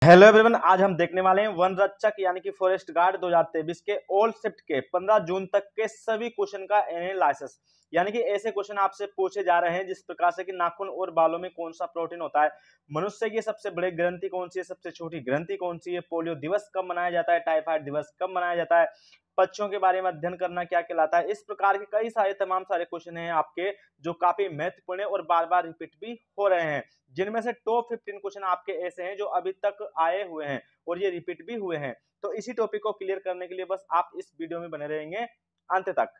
Hello everyone, आज हम देखने वाले हैं वन रक्षक यानी कि फॉरेस्ट गार्ड 2023 के ऑल शिफ्ट के 15 जून तक के सभी क्वेश्चन का एनालिसिस। यानी कि ऐसे क्वेश्चन आपसे पूछे जा रहे हैं जिस प्रकार से कि नाखून और बालों में कौन सा प्रोटीन होता है, मनुष्य की सबसे बड़ी ग्रंथि कौन सी है, सबसे छोटी ग्रंथि कौन सी है, पोलियो दिवस कब मनाया जाता है, टाइफाइड दिवस कब मनाया जाता है, पक्षियों के बारे में अध्ययन करना क्या कहलाता है। इस प्रकार के कई सारे तमाम सारे क्वेश्चन हैं आपके जो काफी महत्वपूर्ण है और बार बार रिपीट भी हो रहे हैं, जिनमें से टॉप 15 क्वेश्चन आपके ऐसे हैं जो अभी तक आए हुए हैं और ये रिपीट भी हुए हैं। तो इसी टॉपिक को क्लियर करने के लिए बस आप इस वीडियो में बने रहेंगे अंत तक।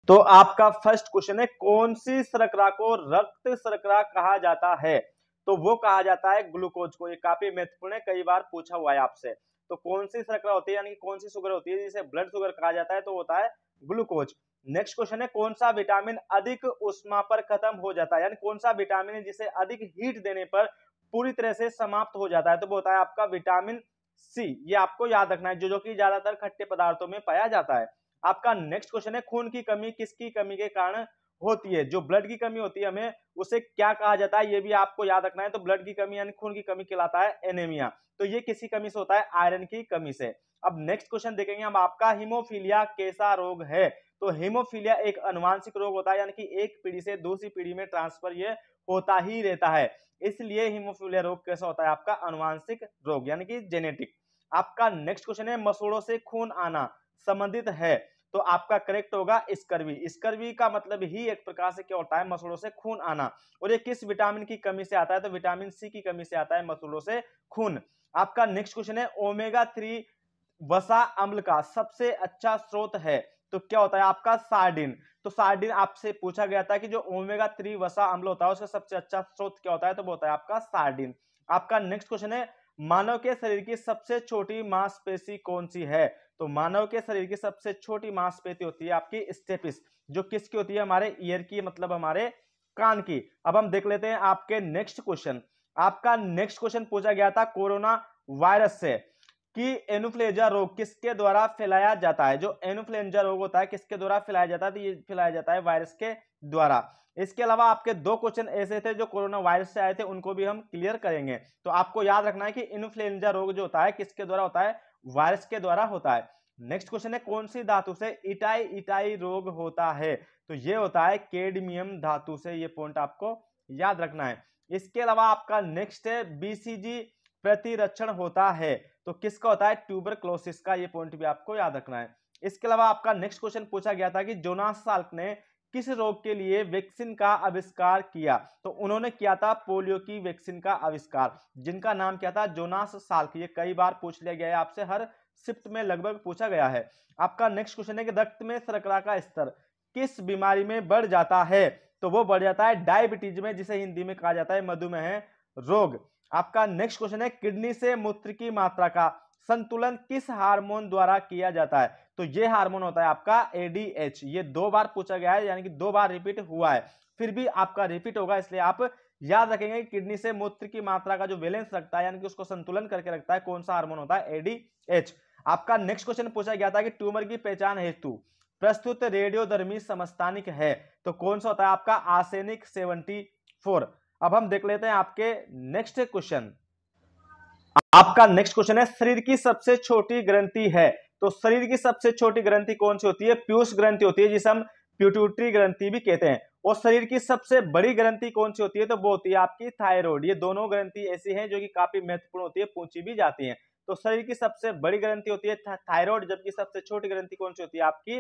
तो आपका फर्स्ट क्वेश्चन है, कौन सी शर्करा को रक्त शर्करा कहा जाता है? तो वो कहा जाता है ग्लूकोज को। ये काफी महत्वपूर्ण है, कई बार पूछा हुआ है आपसे। तो कौन सी शर्करा होती है यानी कि कौन सी शुगर होती है जिसे ब्लड शुगर कहा जाता है? तो होता है ग्लूकोज। नेक्स्ट क्वेश्चन है, कौन सा विटामिन अधिक उष्मा पर खत्म हो जाता है, यानी कौन सा विटामिन है जिसे अधिक हीट देने पर पूरी तरह से समाप्त हो जाता है? तो वो होता है आपका विटामिन सी। ये आपको याद रखना है, जो कि ज्यादातर खट्टे पदार्थों में पाया जाता है। आपका नेक्स्ट क्वेश्चन है, खून की कमी किसकी कमी के कारण होती है? जो ब्लड की कमी होती है हमें उसे क्या कहा जाता है, ये भी आपको याद रखना है। तो ब्लड की कमी यानी खून की कमी कहलाता है एनीमिया। तो ये किसी कमी से होता है? आयरन की कमी से। अब नेक्स्ट क्वेश्चन देखेंगे हम, आपका हीमोफीलिया कैसा रोग है? तो हीमोफीलिया एक अनुवांशिक रोग होता है, यानी कि एक पीढ़ी से दूसरी पीढ़ी में ट्रांसफर ये होता ही रहता है, इसलिए हीमोफीलिया रोग कैसा होता है? आपका अनुवांशिक रोग यानी कि जेनेटिक। आपका नेक्स्ट क्वेश्चन है, मसूड़ों से खून आना संबंधित है? तो आपका करेक्ट होगा स्कर्वी। स्कर्वी का मतलब ही एक प्रकार से क्या होता है? मसूड़ों से खून आना। और ये किस विटामिन की कमी से आता है? तो विटामिन सी की कमी से आता है मसूड़ों से खून। आपका नेक्स्ट क्वेश्चन है, ओमेगा 3 वसा अम्ल का सबसे अच्छा स्रोत है? तो क्या होता है आपका? सार्डिन। तो सार्डिन आपसे पूछा गया था कि जो ओमेगा 3 वसा अम्ल होता है उसका सबसे अच्छा स्रोत क्या होता है? तो वो होता है आपका सार्डिन। आपका नेक्स्ट क्वेश्चन है, मानव के शरीर की सबसे छोटी मांसपेशी कौन सी है? तो मानव के शरीर की सबसे छोटी मांसपेशी होती है आपकी स्टेपिस, जो किसकी होती है? हमारे ईयर की, मतलब हमारे कान की। अब हम देख लेते हैं आपके नेक्स्ट क्वेश्चन। आपका नेक्स्ट क्वेश्चन पूछा गया था कोरोना वायरस से कि इन्फ्लुएंजा रोग किसके द्वारा फैलाया जाता है? जो इन्फ्लुएंजा रोग होता है किसके द्वारा फैलाया जाता है? तो ये फैलाया जाता है वायरस के द्वारा। इसके अलावा आपके दो क्वेश्चन ऐसे थे जो कोरोना वायरस से आए थे, उनको भी हम क्लियर करेंगे। तो आपको याद रखना है कि इन्फ्लुएंजा रोग जो होता है किसके द्वारा होता है? वायरस के द्वारा होता है। नेक्स्ट क्वेश्चन है, कौन सी धातु से इटाई इटाई रोग होता है? तो ये होता है कैडमियम धातु से। ये पॉइंट आपको याद रखना है। इसके अलावा आपका नेक्स्ट है, बीसीजी प्रतिरक्षण होता है? तो किसका होता है? ट्यूबरक्लोसिस का। ये पॉइंट भी आपको याद रखना है। इसके अलावा आपका नेक्स्ट क्वेश्चन पूछा गया था कि जोनास साल्क ने किस रोग के लिए वैक्सीन का आविष्कार किया? तो उन्होंने किया था पोलियो की वैक्सीन का आविष्कार, जिनका नाम क्या था? Jonas Salk. ये कई बार पूछ लिया गया है आपसे, हर शिफ्ट में लगभग पूछा गया है। आपका नेक्स्ट क्वेश्चन है कि रक्त में शर्करा का स्तर किस बीमारी में बढ़ जाता है? तो वो बढ़ जाता है डायबिटीज में, जिसे हिंदी में कहा जाता है मधुमेह रोग। आपका नेक्स्ट क्वेश्चन है, किडनी से मूत्र की मात्रा का संतुलन किस हार्मोन द्वारा किया जाता है? तो ये हार्मोन होता है आपका एडीएच। ये दो बार पूछा गया है, यानी कि दो बार रिपीट हुआ है, फिर भी आपका रिपीट होगा, इसलिए आप याद रखेंगे कि किडनी से मूत्र की मात्रा का जो बैलेंस रखता है, यानी कि उसको संतुलन करके रखता है, कौन सा हार्मोन होता है? एडीएच। आपका नेक्स्ट क्वेश्चन पूछा गया था कि ट्यूमर की पहचान हेतु प्रस्तुत रेडियोधर्मी समस्थानिक है? तो कौन सा होता है आपका? आर्सेनिक 74। अब हम देख लेते हैं आपके नेक्स्ट क्वेश्चन। आपका नेक्स्ट क्वेश्चन है, शरीर की सबसे छोटी ग्रंथि है? तो शरीर की सबसे छोटी ग्रंथि कौन सी होती है? पीयूष ग्रंथि होती है, जिसे हम प्यूटूटरी ग्रंथि भी कहते हैं। और शरीर की सबसे बड़ी ग्रंथि कौन सी होती है? तो वो होती है आपकी थायराइड। ये दोनों ग्रंथि ऐसी हैं जो कि काफी महत्वपूर्ण होती है, पूछी भी जाती हैं। तो शरीर की सबसे बड़ी ग्रंथि होती है थायराइड, जबकि सबसे छोटी ग्रंथि कौन सी होती है? आपकी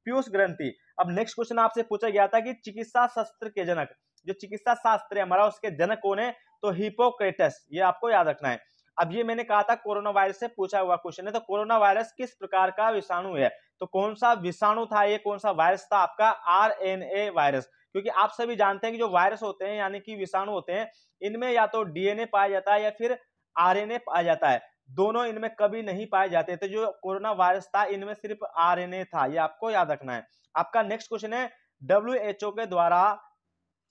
पीयूष ग्रंथि। अब नेक्स्ट क्वेश्चन आपसे पूछा गया था कि चिकित्सा शास्त्र के जनक, जो चिकित्सा शास्त्र है हमारा, उसके जनक कौन है? तो हिपोक्रेटस। ये आपको याद रखना है। अब ये मैंने कहा था कोरोना वायरस से पूछा हुआ क्वेश्चन है। तो कोरोना वायरस किस प्रकार का विषाणु है? तो कौन सा विषाणु था ये, कौन सा वायरस था? आपका आरएनए वायरस। क्योंकि आप सभी जानते हैं कि जो वायरस होते हैं यानी कि विषाणु होते हैं, इनमें या तो डीएनए पाया जाता है या फिर आरएनए पाया जाता है, दोनों इनमें कभी नहीं पाए जाते थे। जो कोरोना वायरस था इनमें सिर्फ आरएनए था, ये आपको याद रखना है। आपका नेक्स्ट क्वेश्चन है, डब्ल्यूएचओ के द्वारा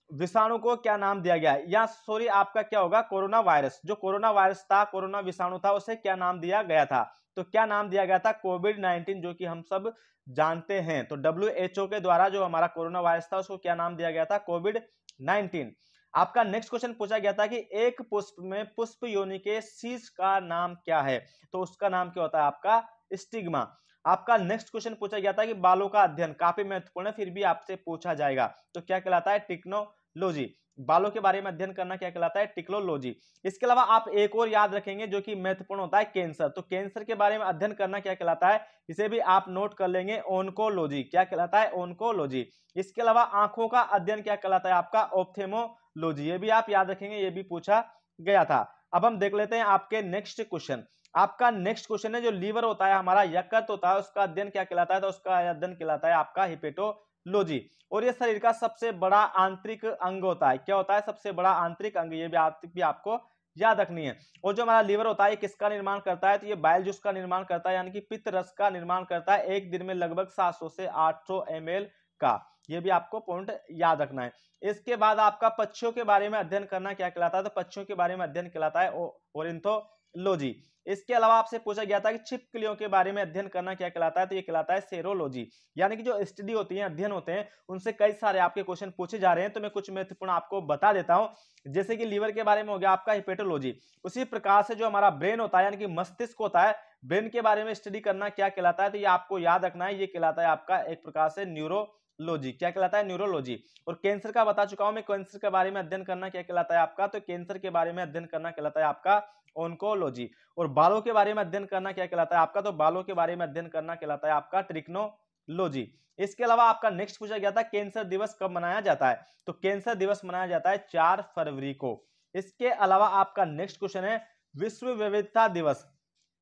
विषाणु को क्या नाम दिया गया है? या सॉरी, आपका क्या होगा? कोरोना वायरस, जो कोरोना वायरस था, कोरोना विषाणु था, उसे क्या नाम दिया गया था? तो क्या नाम दिया गया था? कोविड-19, जो कि हम सब जानते हैं। तो डब्ल्यूएचओ के द्वारा जो हमारा कोरोना वायरस था उसको क्या नाम दिया गया था? कोविड-19। आपका नेक्स्ट क्वेश्चन पूछा गया था कि एक पुष्प में पुष्प योनि के शीर्ष का नाम क्या है, तो उसका नाम क्या होता है आपका स्टिग्मा। आपका नेक्स्ट क्वेश्चन पूछा गया था कि बालों का अध्ययन, काफी महत्वपूर्ण है फिर भी आपसे पूछा जाएगा, तो क्या कहलाता है टिक्नोलॉजी। बालों के बारे में अध्ययन करना क्या कहलाता है टिक्नोलॉजी। इसके अलावा आप एक और याद रखेंगे जो कि महत्वपूर्ण होता है कैंसर, तो कैंसर के बारे में अध्ययन करना क्या कहलाता है, इसे भी आप नोट कर लेंगे ओन्कोलॉजी, क्या कहलाता है ओन्कोलॉजी। इसके अलावा आंखों का अध्ययन क्या कहलाता है आपका ऑप्थेमोलॉजी, ये भी आप याद रखेंगे, ये भी पूछा गया था। अब हम देख लेते हैं आपके नेक्स्ट क्वेश्चन। आपका नेक्स्ट क्वेश्चन है जो लीवर होता है हमारा, यकृत होता है, उसका अध्ययन क्या कहलाता है, तो उसका अध्ययन कहलाता है आपका हिपेटोलॉजी। और ये शरीर का सबसे बड़ा आंतरिक अंग होता है, क्या होता है सबसे बड़ा आंतरिक अंग, ये भी आपको याद रखनी है। और जो हमारा लीवर होता है किसका निर्माण करता है, तो ये बाइल जूस का निर्माण करता है, यानी कि पित्त रस का निर्माण करता है, एक दिन में लगभग 700 से 800 ml का, ये भी आपको पॉइंट याद रखना है। इसके बाद आपका पक्षियों के बारे में अध्ययन करना क्या कहलाता है, तो पक्षियों के बारे में अध्ययन कहलाता है ओरिनथोलॉजी। इसके अलावा आपसे पूछा गया था कि छिपकलियों के बारे में अध्ययन करना क्या कहलाता है, तो ये कहलाता है सेरोलॉजी। यानी कि जो स्टडी होती है, अध्ययन होते हैं, उनसे कई सारे आपके क्वेश्चन पूछे जा रहे हैं, तो मैं कुछ महत्वपूर्ण आपको बता देता हूं। जैसे कि लीवर के बारे में हो गया आपका हिपेटोलॉजी, उसी प्रकार से जो हमारा ब्रेन होता है यानी कि मस्तिष्क होता है, ब्रेन के बारे में स्टडी करना क्या कहलाता है, तो ये आपको याद रखना है, ये कहलाता है आपका एक प्रकार से न्यूरोलॉजी, क्या कहलाता है न्यूरोलॉजी। और कैंसर का बता चुका हूं मैं, कैंसर के बारे में अध्ययन करना क्या कहलाता है आपका, तो कैंसर के बारे में अध्ययन करना कहलाता है आपका ओन्कोलॉजी। और बालों के बारे में अध्ययन करना क्या कहलाता है आपका, तो बालों के बारे में अध्ययन करना कहलाता है आपका ट्रिक्नोलॉजी। इसके अलावा आपका नेक्स्ट पूछा गया था कैंसर दिवस कब मनाया जाता है, तो कैंसर दिवस मनाया जाता है 4 फरवरी को। इसके अलावा आपका नेक्स्ट क्वेश्चन है विश्व विविधता दिवस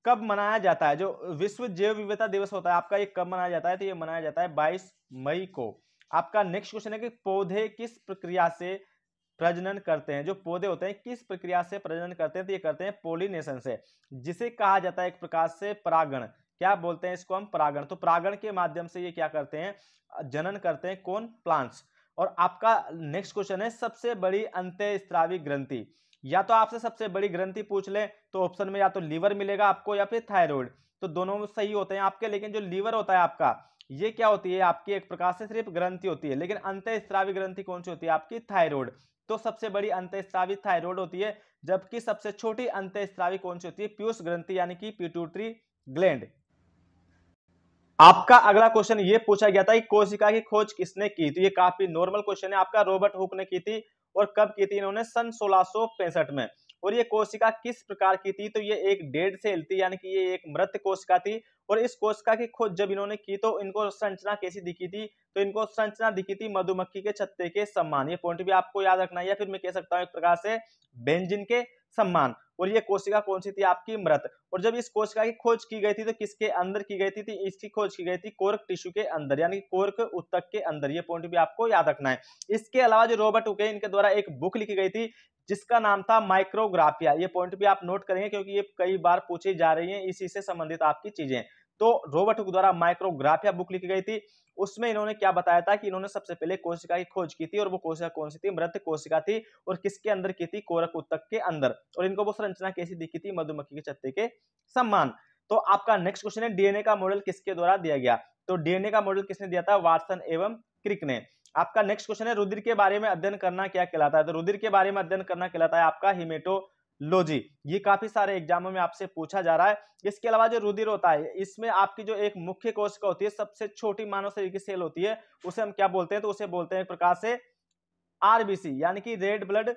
कब मनाया जाता है, जो विश्व जैव विविधता दिवस होता है आपका, ये कब मनाया जाता है, तो ये मनाया जाता है 22 मई को। आपका नेक्स्ट क्वेश्चन है कि पौधे किस प्रक्रिया से प्रजनन करते हैं, जो पौधे होते हैं किस प्रक्रिया से प्रजनन करते हैं, तो ये करते हैं पॉलिनेशन से, जिसे कहा जाता है एक प्रकार से परागण, क्या बोलते हैं इसको हम परागण। तो परागण के माध्यम से ये क्या करते हैं जनन करते हैं, कौन प्लांट्स। और आपका नेक्स्ट क्वेश्चन है सबसे बड़ी अंतःस्रावी ग्रंथि, या तो आपसे सबसे बड़ी ग्रंथि पूछ ले तो ऑप्शन में या तो लीवर मिलेगा आपको या फिर थायराइड, तो दोनों सही होते हैं आपके, लेकिन जो लीवर होता है आपका ये क्या होती है आपकी एक प्रकार से सिर्फ ग्रंथि होती है, लेकिन अंतःस्रावी ग्रंथि कौन सी होती है आपकी थायराइड। तो सबसे बड़ी अंतःस्रावी थायराइड होती है, जबकि सबसे छोटी अंतःस्रावी कौन सी होती है पीयूष ग्रंथि यानी कि पिट्यूटरी ग्लैंड। आपका अगला क्वेश्चन ये पूछा गया था कि कोशिका की खोज किसने की, तो ये काफी नॉर्मल क्वेश्चन है आपका, रॉबर्ट हुक ने की थी। और कब की थी इन्होंने, सन 1665 में। और ये कोशिका किस प्रकार की थी, तो ये एक डेड सेल थी, यानी कि ये एक मृत कोशिका थी। और इस कोशिका की खोज जब इन्होंने की तो इनको संरचना कैसी दिखी थी, तो इनको संरचना दिखी थी मधुमक्खी के छत्ते के समान, ये पॉइंट भी आपको याद रखना है, या फिर मैं कह सकता हूं एक प्रकार से बेंजीन के समान। और ये कोशिका कौन सी थी आपकी मृत। और जब इस कोशिका की खोज की गई थी तो किसके अंदर की गई थी, तो इसकी खोज की गई थी कोर्क टिश्यू के अंदर, यानी कोर्क उत्तक के अंदर, ये पॉइंट भी आपको याद रखना है। इसके अलावा जो रॉबर्ट हुक है इनके द्वारा एक बुक लिखी गई थी जिसका नाम था माइक्रोग्राफिया, ये पॉइंट भी आप नोट करेंगे क्योंकि ये कई बार पूछी जा रही है इसी से संबंधित आपकी चीजें। तो रॉबर्ट हुक द्वारा माइक्रोग्राफिया बुक लिखी गई थी, उसमें इन्होंने क्या बताया था कि इन्होंने सबसे पहले कोशिका की खोज की थी, और वो कोशिका कौन सी थी, मृत कोशिका थी। और किसके अंदर की थी, कोरक उत्तक के अंदर। और इनको वो संरचना कैसी दिखी थी, मधुमक्खी के छत्ते के समान। तो आपका नेक्स्ट क्वेश्चन है डीएनए का मॉडल किसके द्वारा दिया गया, तो डीएनए का मॉडल किसने दिया था, वाटसन एवं क्रिक ने। आपका नेक्स्ट क्वेश्चन है रुधिर के बारे में अध्ययन करना क्या कहलाता है, तो रुधिर के बारे में अध्ययन करना कहलाता है आपका हिमेटोलॉजी। ये काफी सारे एग्जामों में आपसे पूछा जा रहा है। इसके अलावा जो रुधिर होता है इसमें आपकी जो एक मुख्य कोशिका होती है, सबसे छोटी मानव शरीर की सेल होती है, उसे हम क्या बोलते हैं, तो उसे बोलते हैं एक प्रकार से आरबीसी, यानी कि रेड ब्लड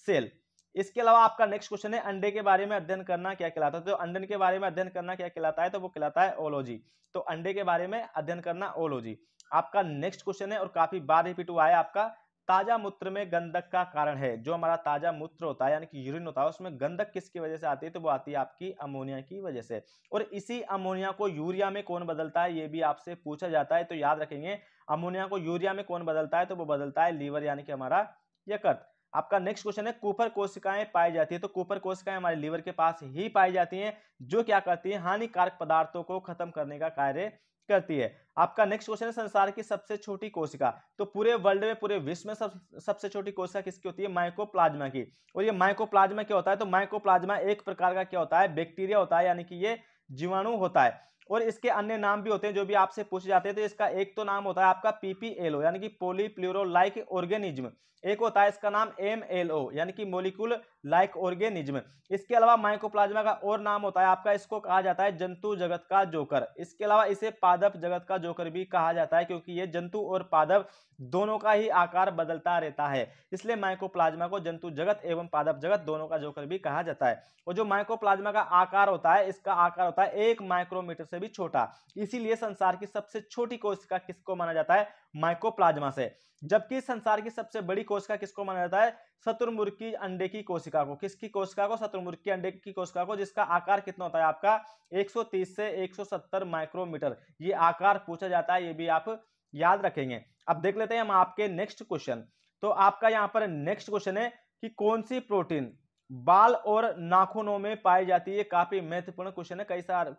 सेल। इसके अलावा आपका नेक्स्ट क्वेश्चन है अंडे के बारे में अध्ययन करना क्या कहलाता है, तो अंडे के बारे में अध्ययन करना क्या कहलाता है, तो वो कहलाता है ओलॉजी। तो अंडे के बारे में अध्ययन करना ओलॉजी। आपका नेक्स्ट क्वेश्चन है और काफी बार रिपीट हुआ है आपका, ताजा मूत्र में गंधक का कारण है, जो हमारा ताजा मूत्र होता है यानी कि यूरिन होता है उसमें गंधक किसकी वजह से आती है, तो वो आती है आपकी अमोनिया की वजह से। और इसी अमोनिया को यूरिया में कौन बदलता है, ये भी आपसे पूछा जाता है, तो याद रखेंगे अमोनिया को यूरिया में कौन बदलता है, तो वो बदलता है लीवर यानी कि हमारा यकृत। आपका नेक्स्ट क्वेश्चन है कुपर कोशिकाएं पाई जाती है, तो कुपर कोशिकाएं हमारे लीवर के पास ही पाई जाती हैं, जो क्या करती है हानिकारक पदार्थों को खत्म करने का कार्य करती है। आपका नेक्स्ट क्वेश्चन है संसार की सबसे छोटी कोशिका, तो पूरे वर्ल्ड में पूरे विश्व में सबसे छोटी कोशिका किसकी होती है, माइकोप्लाज्मा की। और ये माइकोप्लाज्मा क्या होता है, तो माइकोप्लाज्मा एक प्रकार का क्या होता है, बैक्टीरिया होता है, यानी कि ये जीवाणु होता है। और इसके अन्य नाम भी होते हैं जो भी आपसे पूछे जाते हैं। तो इसका एक तो नाम होता है आपका पीपीएलओ यानी कि पॉलीप्लूरो लाइक ऑर्गेनिज्म, एक होता है इसका नाम एमएलओ यानी कि मोलिक्यूल लाइक ऑर्गेनिज्म। इसके अलावा माइकोप्लाज्मा का और नाम होता है आपका, इसको कहा जाता है जंतु जगत का जोकर। इसके अलावा इसे पादप जगत का जोकर भी कहा जाता है क्योंकि ये जंतु और पादप दोनों का ही आकार बदलता रहता है, इसलिए माइकोप्लाज्मा को जंतु जगत एवं पादप जगत दोनों का जोकर भी कहा जाता है। और जो माइकोप्लाज्मा का आकार होता है, इसका आकार होता है 1 माइक्रोमीटर से भी छोटा, इसीलिए संसार की सबसे छोटी कोशिका किसको माना जाता है? माइकोप्लाज्मा से। जबकि संसार की सबसे बड़ी कोशिका किसको माना जाता है? शुतुरमुर्ग की अंडे की कोशिका को। किसकी कोशिका को? शुतुरमुर्ग की अंडे की कोशिका को, जिसका आकार कितना होता है आपका? 130 से 170 माइक्रोमीटर ये आकार पूछा जाता है, ये भी आप याद रखेंगे। अब देख लेते हैं हम आपके नेक्स्ट क्वेश्चन। तो आपका यहां पर नेक्स्ट क्वेश्चन है कि कौन सी प्रोटीन बाल और नाखूनों में पाई जाती है? काफी महत्वपूर्ण क्वेश्चन है, कई सारे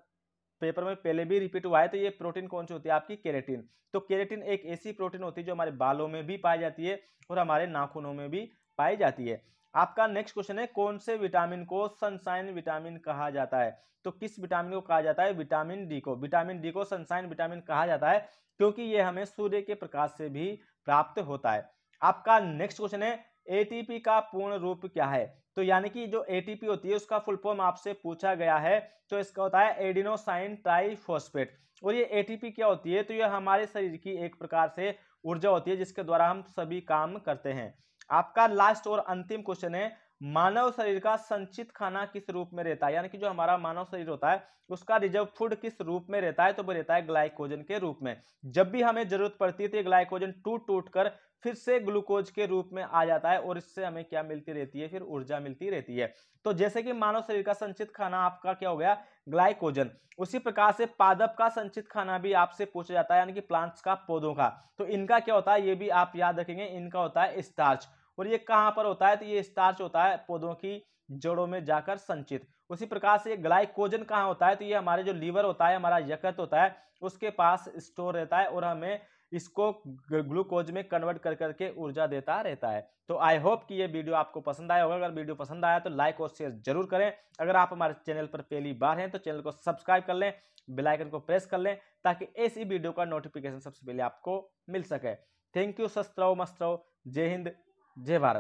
पेपर में पहले भी रिपीट हुआ है। तो ये प्रोटीन कौन सी होती है आपकी? केराटिन। तो केराटिन एक ऐसी प्रोटीन होती है जो हमारे बालों में भी पाई जाती है और हमारे नाखूनों में भी पाई जाती है। आपका नेक्स्ट क्वेश्चन है कौन से विटामिन को सनशाइन विटामिन कहा जाता है? तो किस विटामिन को कहा जाता है? विटामिन डी को। विटामिन डी को सनशाइन विटामिन कहा जाता है क्योंकि यह हमें सूर्य के प्रकाश से भी प्राप्त होता है। आपका नेक्स्ट क्वेश्चन है एटीपी का पूर्ण रूप क्या है? तो यानी कि जो एटीपी होती है उसका फुल फॉर्म आपसे पूछा गया है, तो इसका होता है एडिनोसाइन ट्राइफॉस्फेट। और ये एटीपी क्या होती है? तो ये हमारे शरीर की एक प्रकार से ऊर्जा होती है जिसके द्वारा हम सभी काम करते हैं। आपका लास्ट और अंतिम क्वेश्चन है मानव शरीर का संचित खाना किस रूप में रहता है? यानी कि जो हमारा मानव शरीर होता है उसका रिजर्व फूड किस रूप में रहता है? तो वो रहता है ग्लाइकोजन के रूप में। जब भी हमें जरूरत पड़ती है तो ये ग्लाइकोजन टूट टूट कर फिर से ग्लूकोज के रूप में आ जाता है और इससे हमें क्या मिलती रहती है? फिर ऊर्जा मिलती रहती है। तो जैसे कि मानव शरीर का संचित खाना आपका क्या हो गया? ग्लाइकोजन। उसी प्रकार से पादप का संचित खाना भी आपसे पूछा जाता है, यानी कि प्लांट्स का, पौधों का। तो इनका क्या होता है ये भी आप याद रखेंगे, इनका होता है स्टार्च। और ये कहां पर होता है? तो ये स्टार्च होता है पौधों की जड़ों में जाकर संचित। उसी प्रकार से ग्लाइकोजन कहां होता है? तो ये हमारे जो लीवर होता है, हमारा यकृत होता है, उसके पास स्टोर रहता है और हमें इसको ग्लूकोज में कन्वर्ट कर करके ऊर्जा देता रहता है। तो आई होप कि ये वीडियो आपको पसंद आया होगा। अगर वीडियो पसंद आया तो लाइक और शेयर जरूर करें। अगर आप हमारे चैनल पर पहली बार हैं तो चैनल को सब्सक्राइब कर लें, बेल आइकन को प्रेस कर लें ताकि ऐसी वीडियो का नोटिफिकेशन सबसे पहले आपको मिल सके। Thank you. स्वस्थ रहो, मस्त रहो। जय हिंद, जय भारत।